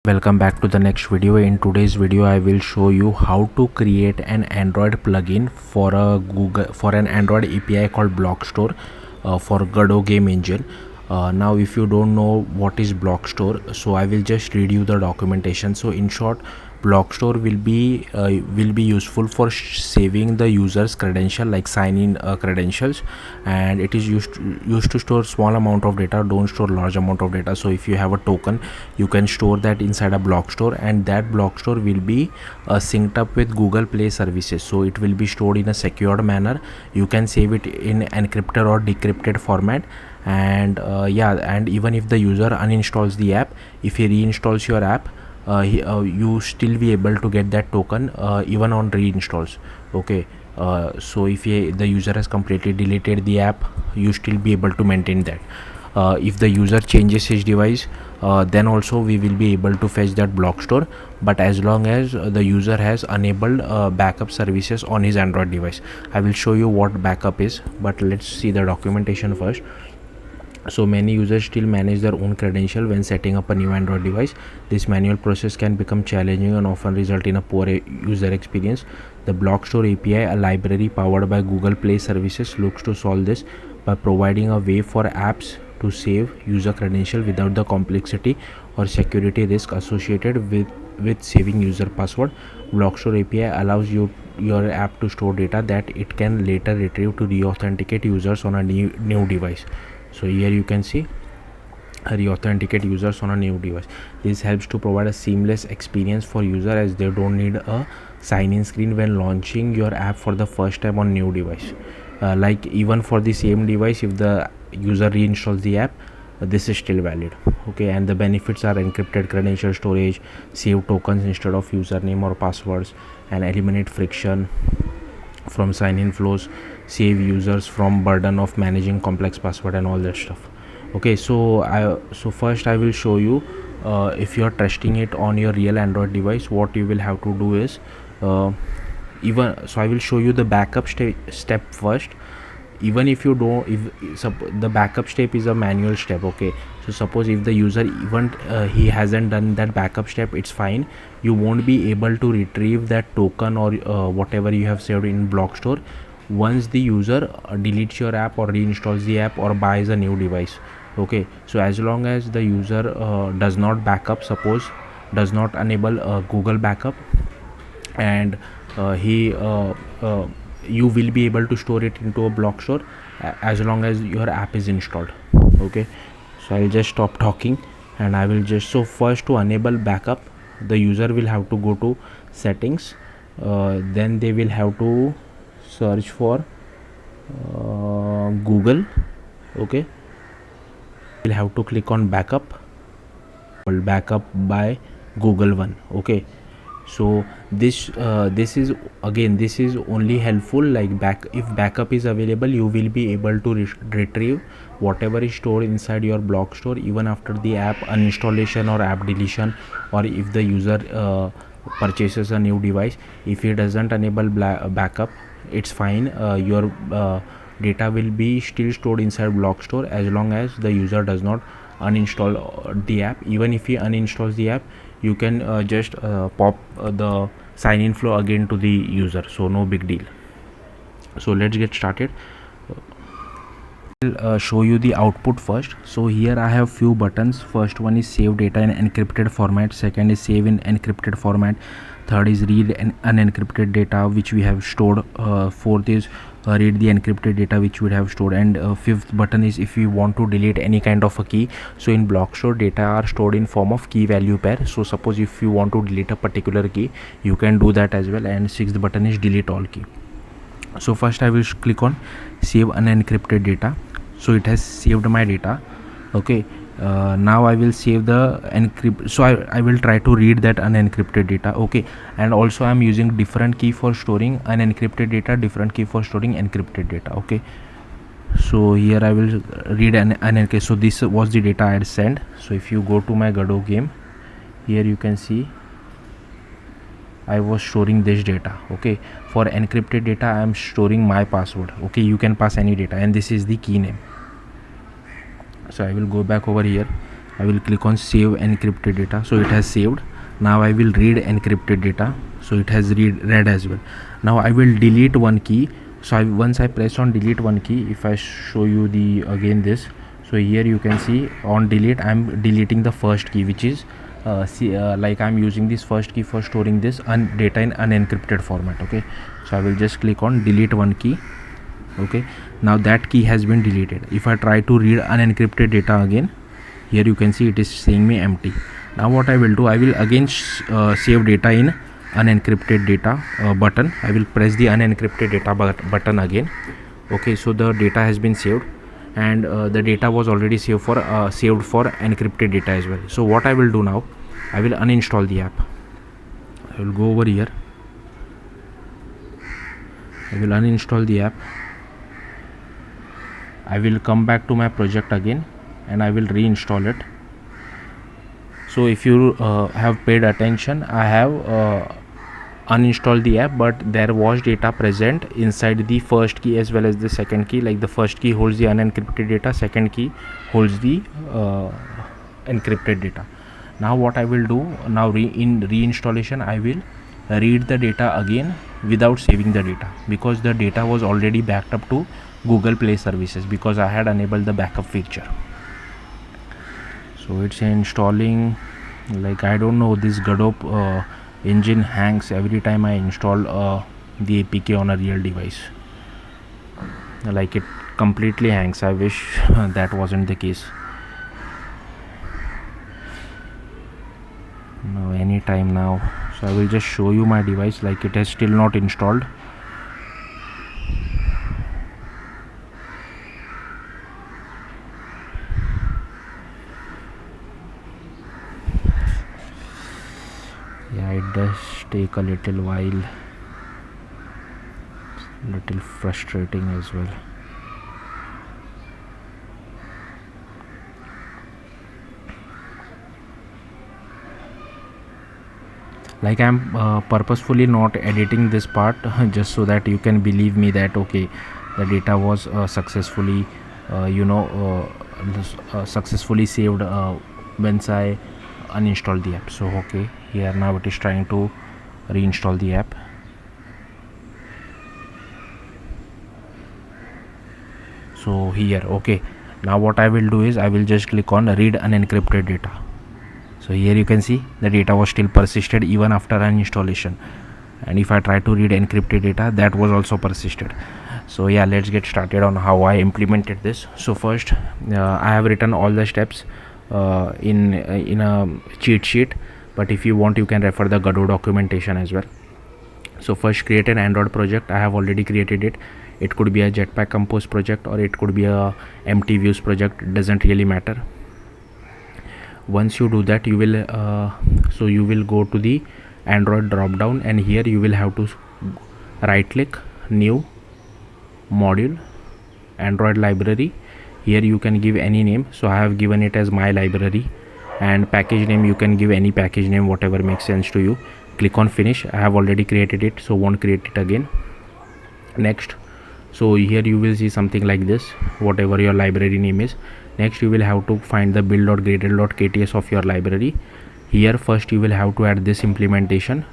Welcome back to the next video. In today's video I will show you how to create an Android plugin for an Android API called BlockStore for Godot game engine. Now if you don't know what is BlockStore, so I will just read you the documentation. So in short, BlockStore will be useful for saving the user's credential, like sign in credentials, and it is used to store small amount of data. Don't store large amount of data. So if you have a token, you can store that inside a BlockStore, and that BlockStore will be synced up with Google Play services. So it will be stored in a secured manner. You can save it in encrypted or decrypted format, and and even if the user uninstalls the app, if he reinstalls your app, you still be able to get that token even on reinstalls. Okay, so if the user has completely deleted the app, you still be able to maintain that. If the user changes his device, then also we will be able to fetch that BlockStore, but as long as the user has enabled backup services on his Android device. I will show you what backup is, but let's see the documentation first. So many users still manage their own credential when setting up a new Android device. This manual process can become challenging and often result in a poor user experience. The BlockStore API, a library powered by Google Play services, looks to solve this by providing a way for apps to save user credential without the complexity or security risk associated with saving user password. BlockStore API allows your app to store data that it can later retrieve to re-authenticate users on a new device. So here you can see re-authenticate users on a new device. This helps to provide a seamless experience for user, as they don't need a sign-in screen when launching your app for the first time on new device. Like even for the same device, if the user reinstalls the app, this is still valid. Okay, and the benefits are encrypted credential storage, save tokens instead of username or passwords, and eliminate friction from sign-in flows, save users from burden of managing complex password and all that stuff. Okay, so first I will show you, if you are testing it on your real Android device, what you will have to do is I will show you the backup step first. Even if you don't, the backup step is a manual step. Okay, so suppose if the user even he hasn't done that backup step, it's fine. You won't be able to retrieve that token or whatever you have saved in BlockStore once the user deletes your app or reinstalls the app or buys a new device. Okay, so as long as the user does not backup, suppose does not enable Google backup, and you will be able to store it into a BlockStore as long as your app is installed. Okay, so I'll just stop talking and I will just, so first to enable backup, the user will have to go to settings, then they will have to search for Google. Okay, will have to click on backup by Google one. Okay, so this is only helpful like if backup is available, you will be able to retrieve whatever is stored inside your BlockStore even after the app uninstallation or app deletion, or if the user purchases a new device. If he doesn't enable backup, it's fine. Your data will be still stored inside BlockStore as long as the user does not uninstall the app. Even if he uninstalls the app, you can just pop the sign-in flow again to the user, so no big deal. So let's get started. I'll show you the output first. So here I have few buttons. First one is save data in encrypted format, second is save in encrypted format, third is read unencrypted data which we have stored, fourth is read the encrypted data which we have stored, and fifth button is if you want to delete any kind of a key. So in BlockStore, data are stored in form of key value pair. So suppose if you want to delete a particular key, you can do that as well. And sixth button is delete all key. So first I will click on save unencrypted data. So it has saved my data. Okay, now I will save the encrypt, so I will try to read that unencrypted data. Okay, and also I'm using different key for storing unencrypted data, different key for storing encrypted data. Okay, so here I will read unencrypted. So this was the data I had sent. So if you go to my Godot game, here you can see I was storing this data. Okay, for encrypted data I am storing my password. Okay, you can pass any data, and this is the key name. So I will go back over here I will click on save encrypted data. So it has saved. Now I will read encrypted data. So it has read as well. Now I will delete one key. So once I press on delete one key, if I show you the again this, so here you can see on delete I'm deleting the first key, which is like I'm using this first key for storing this data in unencrypted format. Okay, so I will just click on delete one key. Okay, now that key has been deleted. If I try to read unencrypted data again, here you can see it is saying me empty. Now what I will do, I will again save data in unencrypted data button. I will press the unencrypted data button again. Okay, so the data has been saved, and the data was already saved for encrypted data as well. So what I will do now, I will uninstall the app. I will go over here. I will uninstall the app. I will come back to my project again and I will reinstall it. So if you have paid attention, I have uninstalled the app, but there was data present inside the first key as well as the second key. Like the first key holds the unencrypted data, second key holds the encrypted data. Now what I will do now, in reinstallation, I will read the data again without saving the data, because the data was already backed up to Google Play services, because I had enabled the backup feature. So it's installing. Like I don't know, this Godot engine hangs every time I install the APK on a real device. Like it completely hangs. I wish that wasn't the case. No, anytime now. So I will just show you my device. Like it is still not installed. Yeah, it does take a little while, little frustrating as well. Like I'm purposefully not editing this part just so that you can believe me that okay, the data was successfully successfully saved once I uninstalled the app. So okay, here now it is trying to reinstall the app. So here, okay, now what I will do is I will just click on read unencrypted data. So here you can see the data was still persisted even after uninstallation, and if I try to read encrypted data, that was also persisted. So yeah, let's get started on how I implemented this. So first I have written all the steps in a cheat sheet, but if you want you can refer the Godot documentation as well. So first, create an Android project. I have already created it. It could be a Jetpack Compose project or it could be a empty views project, it doesn't really matter. Once you do that, you will so you will go to the Android drop down, and here you will have to right click, new module, Android library. Here you can give any name. So I have given it as my library, and package name you can give any package name, whatever makes sense to you. Click on finish. I have already created it, so won't create it again. Next, so here you will see something like this, whatever your library name is. Next you will have to find the build.gradle.kts of your library. Here first you will have to add this implementation.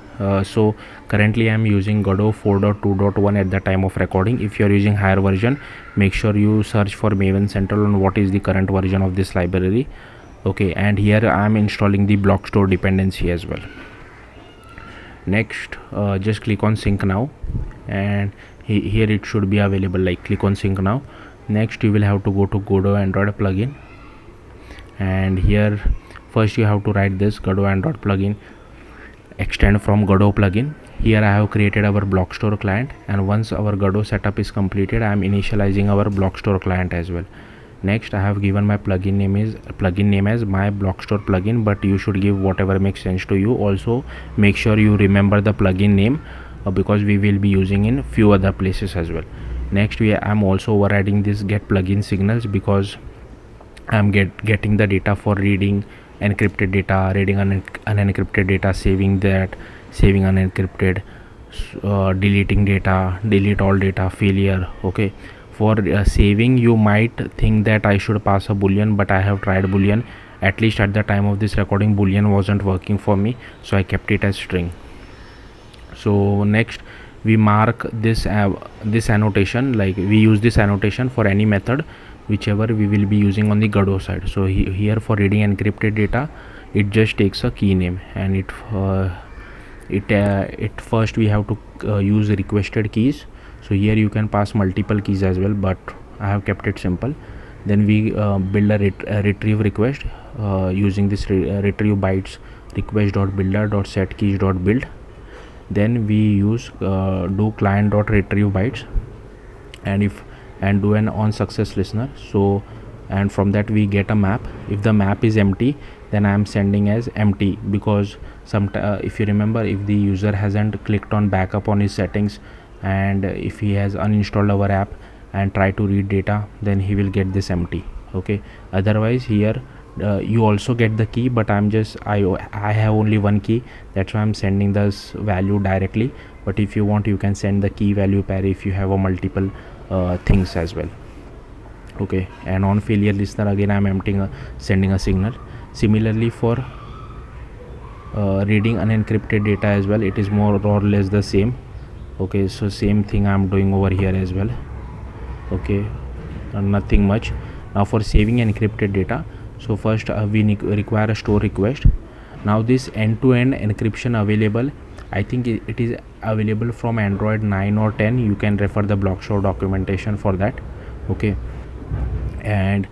So currently I am using Godot 4.2.1 at the time of recording. If you are using higher version, make sure you search for Maven Central on what is the current version of this library. Okay, and here I am installing the BlockStore dependency as well. Next, just click on sync now, and here it should be available. Like click on sync now. Next you will have to go to Godot Android plugin, and here first you have to write this Godot Android plugin extend from Godot plugin. Here I have created our BlockStore client, and once our Godot setup is completed, I am initializing our BlockStore client as well. Next, I have given my plugin name as my BlockStore plugin, but you should give whatever makes sense to you. Also make sure you remember the plugin name because we will be using in few other places as well. Next, I'm also overriding this get plugin signals, because I'm getting the data for reading encrypted data, reading unencrypted data, saving unencrypted, deleting data, delete all data, failure. Okay, for saving you might think that I should pass a boolean, but I have tried boolean at least at the time of this recording boolean wasn't working for me, so I kept it as string. So next we mark this this annotation, like we use this annotation for any method whichever we will be using on the Godot side. So here for reading encrypted data, it just takes a key name, and it first we have to use requested keys. So here you can pass multiple keys as well, but I have kept it simple. Then we build a retrieve request using this retrieve bytes request.builder.setKeys.build. Then we use do client.retrieve bytes and do an on success listener. So and from that we get a map. If the map is empty, then I am sending as empty, because if you remember, if the user hasn't clicked on backup on his settings, and if he has uninstalled our app and try to read data, then he will get this empty. Okay, otherwise here you also get the key, but I have only one key, that's why I'm sending this value directly. But if you want, you can send the key value pair if you have a multiple things as well. Okay, and on failure listener again I'm sending a signal. Similarly for reading unencrypted data as well, it is more or less the same. Okay, so same thing I'm doing over here as well. Okay, nothing much. Now for saving encrypted data, so first we require a store request. Now this end-to-end encryption available, I think it is available from Android 9 or 10. You can refer the BlockStore documentation for that. Okay, and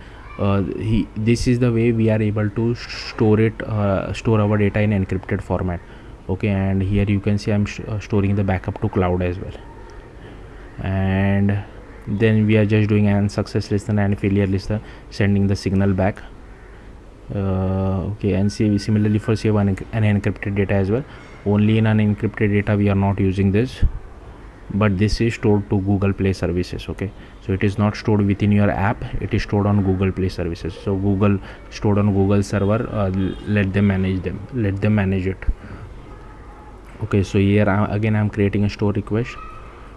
this is the way we are able to store our data in encrypted format. Okay, and here you can see I'm storing the backup to cloud as well. And then we are just doing an success listener and failure listener, sending the signal back. Okay, and similarly for save an encrypted data as well, only in unencrypted data we are not using this, but this is stored to Google Play services. Okay, so it is not stored within your app, it is stored on Google Play services. So Google stored on Google server, let them manage it. Okay, so here again I'm creating a store request,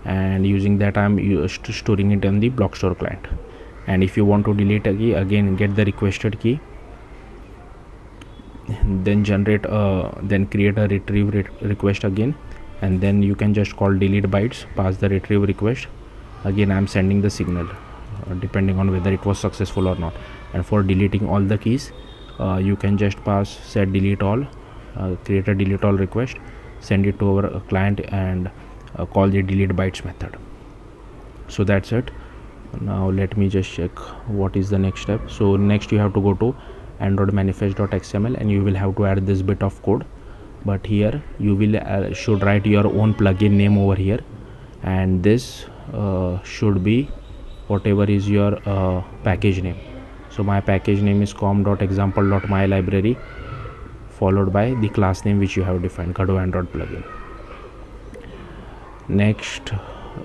and using that I'm storing it on the BlockStore client. And if you want to delete a key, again get the requested key, then then create a retrieve request again, and then you can just call delete bytes, pass the retrieve request. Again I'm sending the signal depending on whether it was successful or not. And for deleting all the keys, you can just pass set delete all, create a delete all request, send it to our client, and call the delete bytes method. So that's it. Now let me just check what is the next step. So next you have to go to android manifest.xml, and you will have to add this bit of code. But here you will should write your own plugin name over here, and this should be whatever is your package name. So my package name is com.example.mylibrary, followed by the class name which you have defined, Godot Android plugin. Next,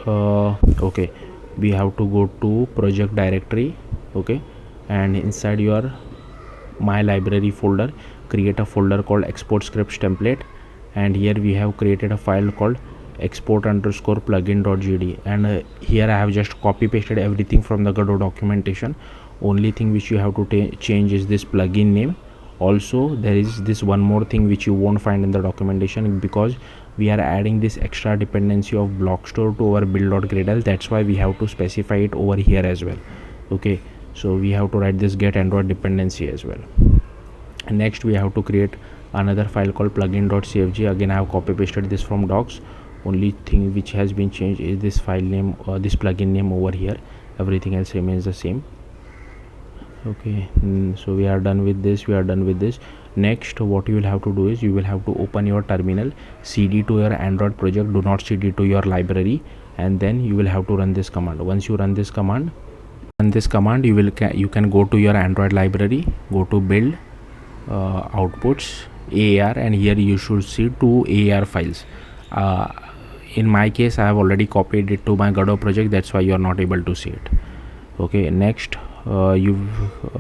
okay, we have to go to project directory. Okay, and inside your my library folder, create a folder called export scripts template, and here we have created a file called export_plugin.gd. and here I have just copy pasted everything from the Godot documentation. Only thing which you have to change is this plugin name. Also there is this one more thing which you won't find in the documentation, because we are adding this extra dependency of BlockStore to our build.gradle. That's why we have to specify it over here as well. Okay, so we have to write this get android dependency as well. And next we have to create another file called plugin.cfg. again I have copy pasted this from docs. Only thing which has been changed is this file name, this plugin name over here. Everything else remains the same. Okay, so we are done with this. Next what you will have to do is you will have to open your terminal, cd to your android project, do not cd to your library, and then you will have to run this command. Once you run this command, you can go to your android library, go to build, outputs, AAR, and here you should see 2 AAR files. In my case I have already copied it to my Godot project, that's why you are not able to see it. Okay, next you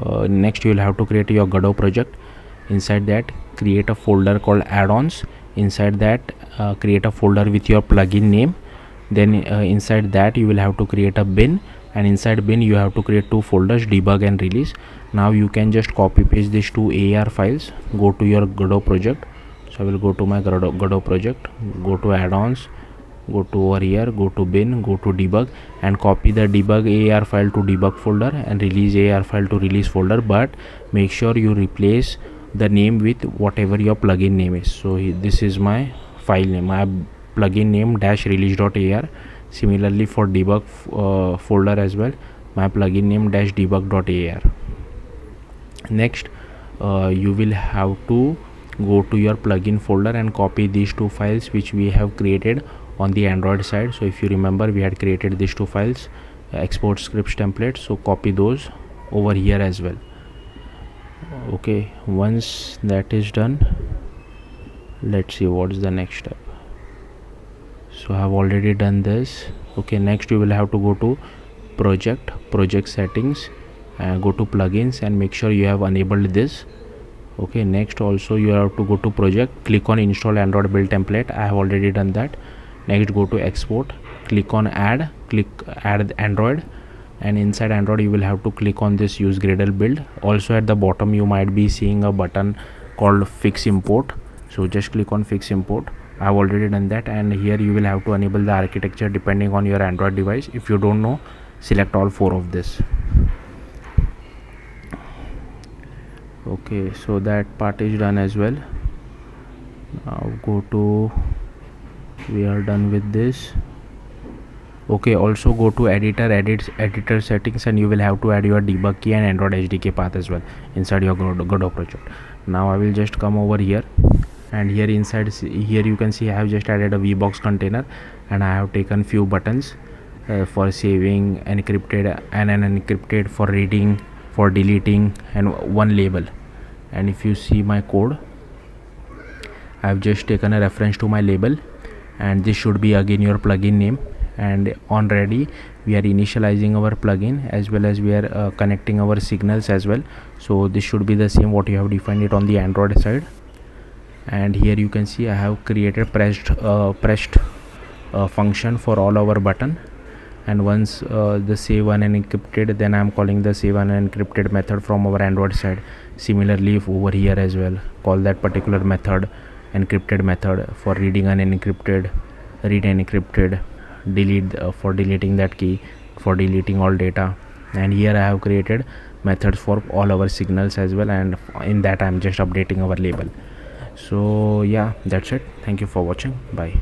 will have to create your Godot project. Inside that create a folder called add-ons. Inside that create a folder with your plugin name. Then inside that you will have to create a bin and inside bin you have to create two folders, debug and release. Now you can just copy paste these two AR files, go to your Godot project. So I will go to my Godot project, go to add-ons, go to over here, go to bin, go to debug, and copy the debug AR file to debug folder and release AR file to release folder, but make sure you replace the name with whatever your plugin name is. So this is my file name, my plugin name -release.ar. Similarly for debug folder as well, my plugin name -debug.ar. Next you will have to go to your plugin folder and copy these two files which we have created on the Android side. So if you remember, we had created these two files, export scripts template, so copy those over here as well. Okay, once that is done, let's see what's the next step. So I have already done this. Okay, next you will have to go to project settings, go to plugins and make sure you have enabled this. Okay, next also you have to go to project, click on install Android build template. I have already done that. Next go to export, click on add, click add Android, and inside Android you will have to click on this use Gradle build. Also at the bottom you might be seeing a button called fix import, so just click on fix import. I have already done that, and here you will have to enable the architecture depending on your Android device. If you don't know, select all four of this. Okay, so that part is done as well. Now go to, we are done with this. Okay, also go to editor settings, and you will have to add your debug key and Android SDK path as well inside your Godot project. Now I will just come over here, and here inside here you can see I have just added a VBox container, and I have taken few buttons for saving, encrypted and unencrypted, for reading, for deleting, and one label. And if you see my code, I have just taken a reference to my label, and this should be again your plugin name. And on ready we are initializing our plugin, as well as we are connecting our signals as well. So this should be the same what you have defined it on the Android side. And here you can see I have created pressed function for all our button, and once the save unencrypted, then I am calling the save unencrypted method from our Android side. Similarly over here as well, call that particular method, encrypted method, for reading unencrypted, read encrypted, delete for deleting that key, for deleting all data. And here I have created methods for all our signals as well, and in that I am just updating our label. So yeah, that's it. Thank you for watching. Bye.